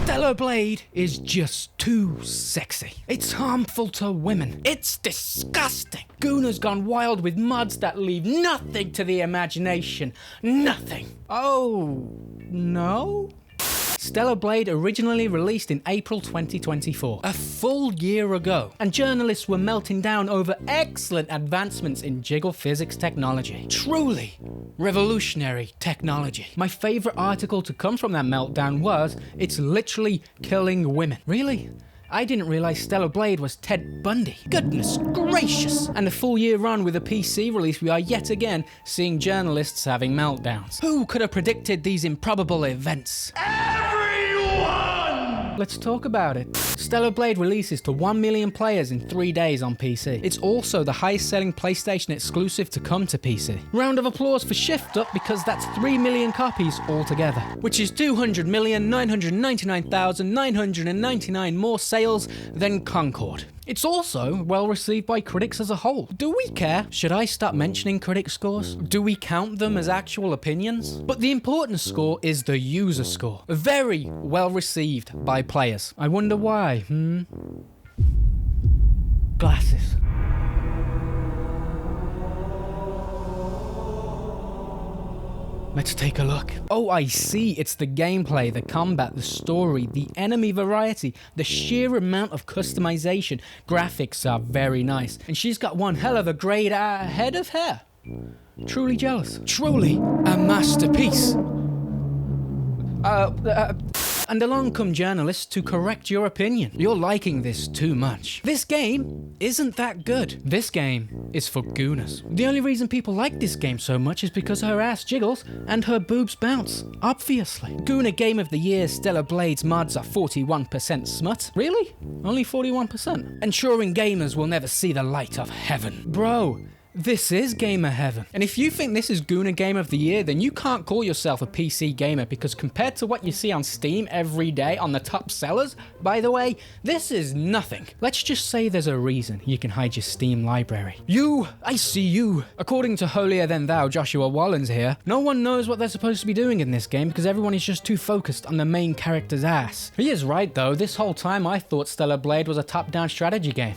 Stellar Blade is just too sexy. It's harmful to women. It's disgusting. Gooner's gone wild with mods that leave nothing to the imagination. Nothing. Oh, no? Stellar Blade originally released in April 2024, a full year ago, and journalists were melting down over excellent advancements in jiggle physics technology. Truly revolutionary technology. My favorite article to come from that meltdown was, "It's literally killing women." Really? I didn't realize Stellar Blade was Ted Bundy. Goodness gracious! And a full year on with a PC release, we are yet again seeing journalists having meltdowns. Who could have predicted these improbable events? Let's talk about it. Stellar Blade releases to 1 million players in 3 days on PC. It's also the highest selling PlayStation exclusive to come to PC. Round of applause for Shift Up because that's 3 million copies altogether, which is 200,999,999 more sales than Concord. It's also well received by critics as a whole. Do we care? Should I stop mentioning critic scores? Do we count them as actual opinions? But the important score is the user score. Very well received by players. I wonder why, Glasses. Let's take a look. Oh, I see. It's the gameplay, the combat, the story, the enemy variety, the sheer amount of customization. Graphics are very nice. And she's got one hell of a great head of hair. Truly jealous. Truly a masterpiece. And along come journalists to correct your opinion. You're liking this too much. This game isn't that good. This game is for gooners. The only reason people like this game so much is because her ass jiggles and her boobs bounce. Obviously. Gooner Game of the Year Stellar Blade's mods are 41% smut. Really? Only 41%? Ensuring gamers will never see the light of heaven. Bro. This is gamer heaven. And if you think this is Gooner Game of the Year, then you can't call yourself a PC gamer, because compared to what you see on Steam every day on the top sellers, by the way, this is nothing. Let's just say there's a reason you can hide your Steam library. I see you. According to Holier Than Thou Joshua Wallens here, no one knows what they're supposed to be doing in this game because everyone is just too focused on the main character's ass. He is right though, this whole time I thought Stellar Blade was a top-down strategy game.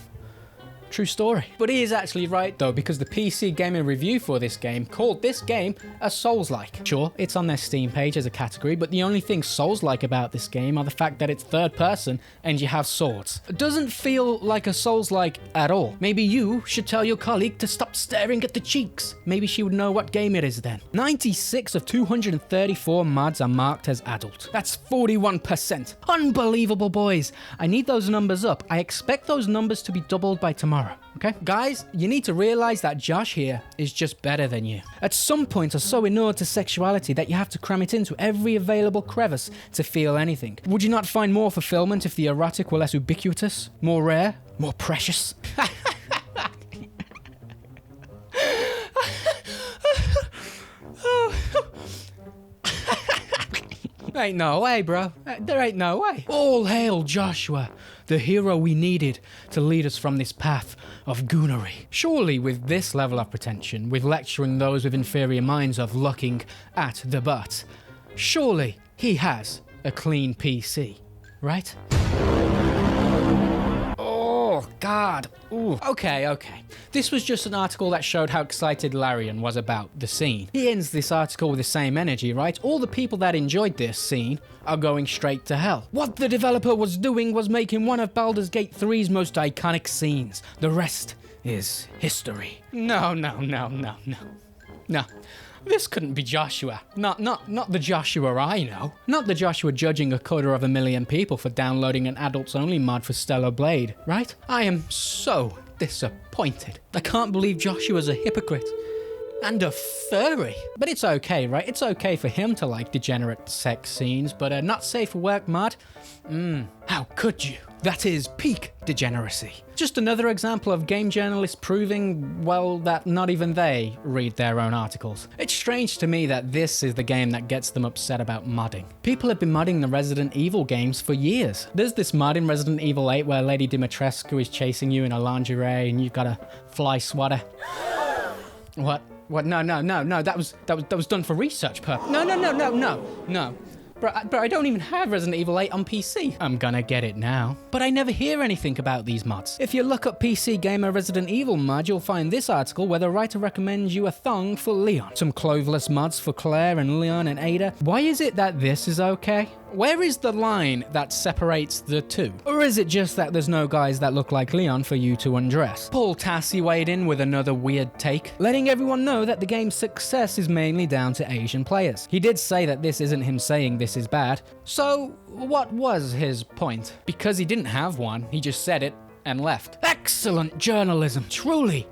True story. But he is actually right though, because the PC Gamer review for this game called this game a Souls-like. Sure, it's on their Steam page as a category, but the only thing Souls-like about this game are the fact that it's third person and you have swords. It doesn't feel like a Souls-like at all. Maybe you should tell your colleague to stop staring at the cheeks. Maybe she would know what game it is then. 96 of 234 mods are marked as adult. That's 41%. Unbelievable, boys. I need those numbers up. I expect those numbers to be doubled by tomorrow. Okay? Guys, you need to realize that Josh here is just better than you. At some point are so inured to sexuality that you have to cram it into every available crevice to feel anything. Would you not find more fulfillment if the erotic were less ubiquitous, more rare, more precious? Ain't no way, bro. There ain't no way. All hail Joshua, the hero we needed to lead us from this path of goonery. Surely with this level of pretension, with lecturing those with inferior minds of looking at the butt, surely he has a clean PC, right? Oh, God. Ooh. Okay. This was just an article that showed how excited Larian was about the scene. He ends this article with the same energy, right? All the people that enjoyed this scene are going straight to hell. What the developer was doing was making one of Baldur's Gate 3's most iconic scenes. The rest is history. No. This couldn't be Joshua. Not the Joshua I know. Not the Joshua judging 250,000 people for downloading an adults-only mod for Stellar Blade, right? I am so disappointed. I can't believe Joshua's a hypocrite. And a furry. But it's okay, right? It's okay for him to like degenerate sex scenes, but not safe for work mod? How could you? That is peak degeneracy. Just another example of game journalists proving, well, that not even they read their own articles. It's strange to me that this is the game that gets them upset about modding. People have been modding the Resident Evil games for years. There's this mod in Resident Evil 8 where Lady Dimitrescu is chasing you in a lingerie and you've got a fly swatter. What? No, that was done for research purpose. No. But I don't even have Resident Evil 8 on PC. I'm gonna get it now. But I never hear anything about these mods. If you look up PC Gamer Resident Evil mod, you'll find this article where the writer recommends you a thong for Leon. Some cloveless mods for Claire and Leon and Ada. Why is it that this is okay? Where is the line that separates the two? Or is it just that there's no guys that look like Leon for you to undress? Paul Tassi weighed in with another weird take, letting everyone know that the game's success is mainly down to Asian players. He did say that this isn't him saying this is bad. So what was his point? Because he didn't have one, he just said it and left. Excellent journalism. Truly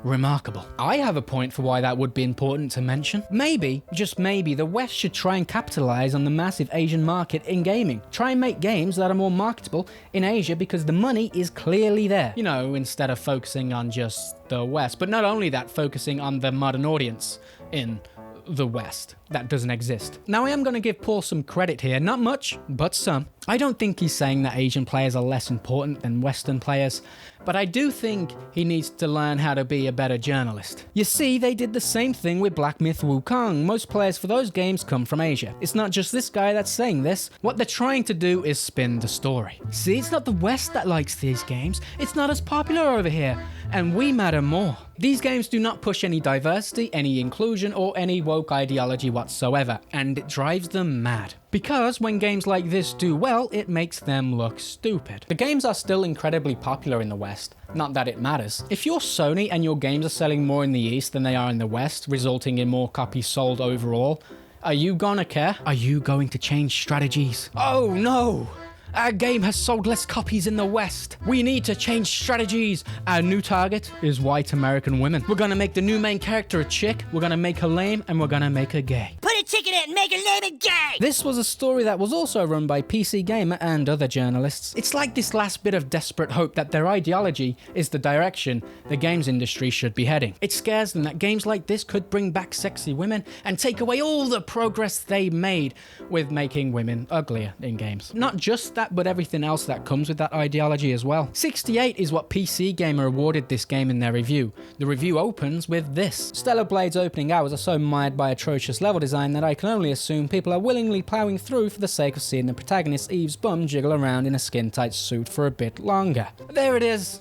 remarkable. I have a point for why that would be important to mention. Maybe, just maybe, the West should try and capitalize on the massive Asian market in gaming. Try and make games that are more marketable in Asia because the money is clearly there. You know, instead of focusing on just the West. But not only that, focusing on the modern audience in the West. That doesn't exist. Now I am going to give Paul some credit here, not much, but some. I don't think he's saying that Asian players are less important than Western players, but I do think he needs to learn how to be a better journalist. You see, they did the same thing with Black Myth Wukong. Most players for those games come from Asia. It's not just this guy that's saying this. What they're trying to do is spin the story. See, it's not the West that likes these games. It's not as popular over here, and we matter more. These games do not push any diversity, any inclusion, or any woke ideology whatsoever, and it drives them mad. Because when games like this do well, it makes them look stupid. The games are still incredibly popular in the West, not that it matters. If you're Sony and your games are selling more in the East than they are in the West, resulting in more copies sold overall, are you gonna care? Are you going to change strategies? Oh no! Our game has sold less copies in the West. We need to change strategies. Our new target is white American women. We're gonna make the new main character a chick, we're gonna make her lame, and we're gonna make her gay. Put a chick in it and make her lame and gay! This was a story that was also run by PC Gamer and other journalists. It's like this last bit of desperate hope that their ideology is the direction the games industry should be heading. It scares them that games like this could bring back sexy women and take away all the progress they made with making women uglier in games. Not just that, but everything else that comes with that ideology as well. 68 is what PC Gamer awarded this game in their review. The review opens with this. Stellar Blade's opening hours are so mired by atrocious level design that I can only assume people are willingly ploughing through for the sake of seeing the protagonist Eve's bum jiggle around in a skin-tight suit for a bit longer. There it is.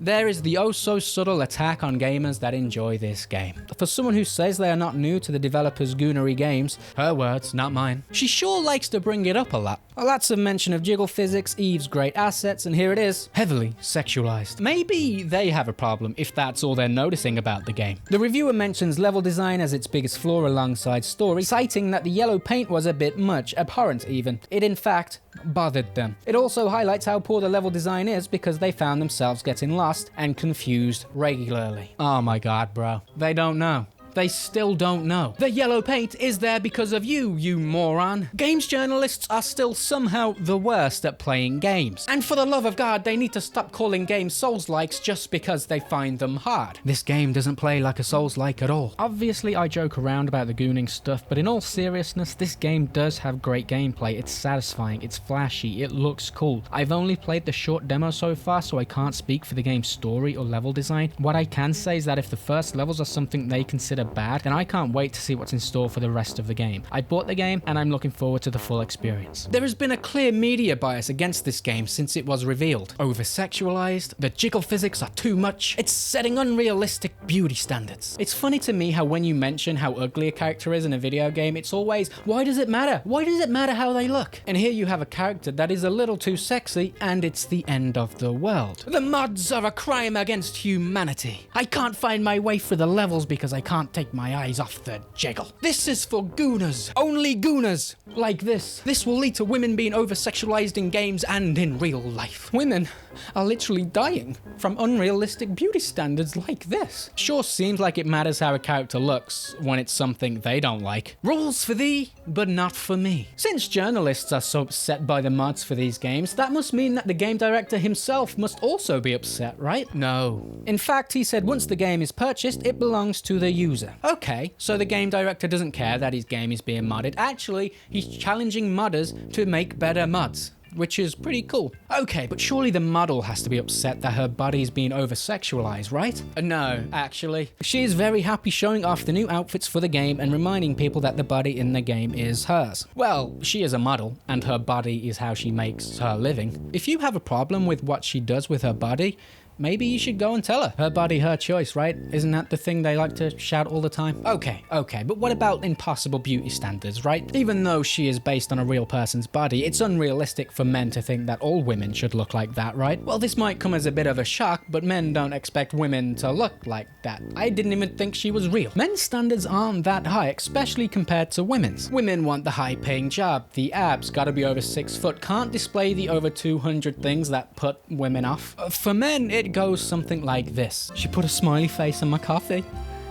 There is the oh-so-subtle attack on gamers that enjoy this game. For someone who says they are not new to the developer's goonery games, her words, not mine, she sure likes to bring it up a lot. Lots of mention of jiggle physics, Eve's great assets, and here it is, heavily sexualized. Maybe they have a problem if that's all they're noticing about the game. The reviewer mentions level design as its biggest flaw alongside story, citing that the yellow paint was a bit much, abhorrent even. It in fact bothered them. It also highlights how poor the level design is because they found themselves getting lost and confused regularly. Oh my god, bro. They don't know. They still don't know. The yellow paint is there because of you, you moron. Games journalists are still somehow the worst at playing games. And for the love of God, they need to stop calling games Souls-likes just because they find them hard. This game doesn't play like a Souls-like at all. Obviously, I joke around about the gooning stuff, but in all seriousness, this game does have great gameplay. It's satisfying, it's flashy, it looks cool. I've only played the short demo so far, so I can't speak for the game's story or level design. What I can say is that if the first levels are something they consider bad, then I can't wait to see what's in store for the rest of the game. I bought the game and I'm looking forward to the full experience. There has been a clear media bias against this game since it was revealed. Over-sexualized, the jiggle physics are too much, it's setting unrealistic beauty standards. It's funny to me how when you mention how ugly a character is in a video game, it's always, why does it matter? Why does it matter how they look? And here you have a character that is a little too sexy and it's the end of the world. The mods are a crime against humanity. I can't find my way through the levels because I can't take my eyes off the jiggle. This is for gooners. Only gooners like this. This will lead to women being over-sexualized in games and in real life. Women are literally dying from unrealistic beauty standards like this. Sure seems like it matters how a character looks when it's something they don't like. Rules for thee, but not for me. Since journalists are so upset by the mods for these games, that must mean that the game director himself must also be upset, right? No. In fact, he said once the game is purchased, it belongs to the user. Okay, so the game director doesn't care that his game is being modded. Actually, he's challenging modders to make better mods. which is pretty cool. Okay, but surely the model has to be upset that her body's being over-sexualized, right? No, actually. She is very happy showing off the new outfits for the game and reminding people that the body in the game is hers. Well, she is a model, and her body is how she makes her living. If you have a problem with what she does with her body, maybe you should go and tell her. Her body, her choice, right? Isn't that the thing they like to shout all the time? Okay, but what about impossible beauty standards, right? Even though she is based on a real person's body, it's unrealistic for men to think that all women should look like that, right? Well, this might come as a bit of a shock, but men don't expect women to look like that. I didn't even think she was real. Men's standards aren't that high, especially compared to women's. Women want the high-paying job, the abs, gotta be over 6 foot, can't display the over 200 things that put women off. For men, it goes something like this. She put a smiley face on my coffee.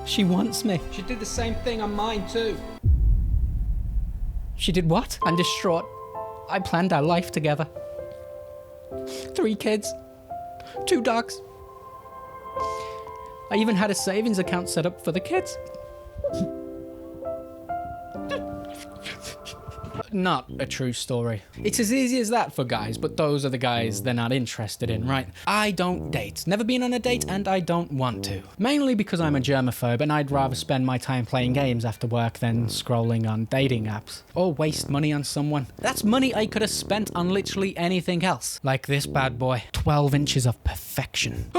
She wants me. She did the same thing on mine too. She did what? I'm distraught. I planned our life together. 3 kids. 2 dogs. I even had a savings account set up for the kids. Not a true story. It's as easy as that for guys, but those are the guys they're not interested in, right? I don't date. Never been on a date, and I don't want to. Mainly because I'm a germaphobe and I'd rather spend my time playing games after work than scrolling on dating apps. Or waste money on someone. That's money I could have spent on literally anything else. Like this bad boy. 12 inches of perfection.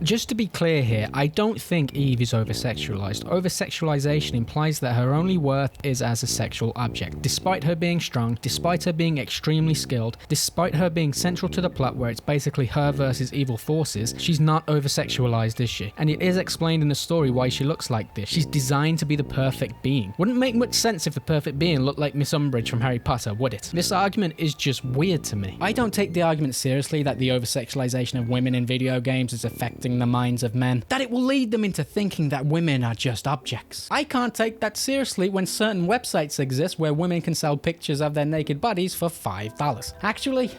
Just to be clear here, I don't think Eve is over-sexualized. Over-sexualization implies that her only worth is as a sexual object. Despite her being strong, despite her being extremely skilled, despite her being central to the plot where it's basically her versus evil forces, she's not over-sexualized, is she? And it is explained in the story why she looks like this. She's designed to be the perfect being. Wouldn't make much sense if the perfect being looked like Miss Umbridge from Harry Potter, would it? This argument is just weird to me. I don't take the argument seriously that the over-sexualization of women in video games is affecting the minds of men, that it will lead them into thinking that women are just objects. I can't take that seriously when certain websites exist where women can sell pictures of their naked bodies for $5. Actually,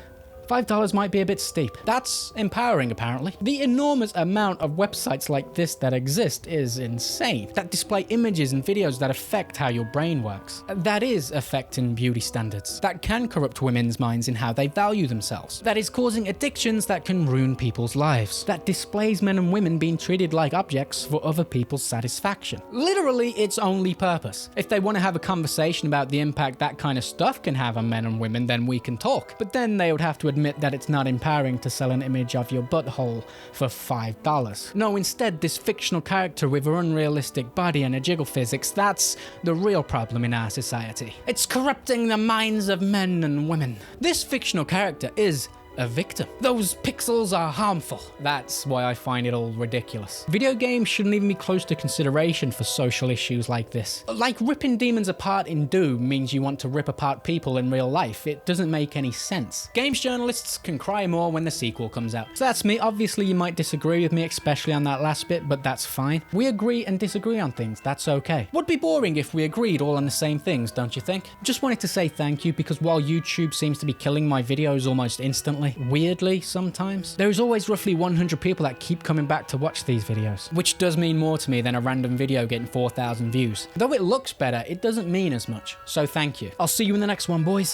$5 might be a bit steep. That's empowering, apparently. The enormous amount of websites like this that exist is insane. That display images and videos that affect how your brain works. That is affecting beauty standards. That can corrupt women's minds in how they value themselves. That is causing addictions that can ruin people's lives. That displays men and women being treated like objects for other people's satisfaction. Literally its only purpose. If they want to have a conversation about the impact that kind of stuff can have on men and women, then we can talk. But then they would have to admit that it's not empowering to sell an image of your butthole for $5. No, instead, this fictional character with her unrealistic body and a jiggle physics, that's the real problem in our society. It's corrupting the minds of men and women. This fictional character is a victim. Those pixels are harmful. That's why I find it all ridiculous. Video games shouldn't even be close to consideration for social issues like this. Like ripping demons apart in Doom means you want to rip apart people in real life. It doesn't make any sense. Games journalists can cry more when the sequel comes out. So that's me. Obviously you might disagree with me, especially on that last bit, but that's fine. We agree and disagree on things. That's okay. Would be boring if we agreed all on the same things, don't you think? Just wanted to say thank you because while YouTube seems to be killing my videos almost instantly, weirdly sometimes, there is always roughly 100 people that keep coming back to watch these videos, which does mean more to me than a random video getting 4,000 views. Though it looks better, it doesn't mean as much, so thank you. I'll see you in the next one, boys.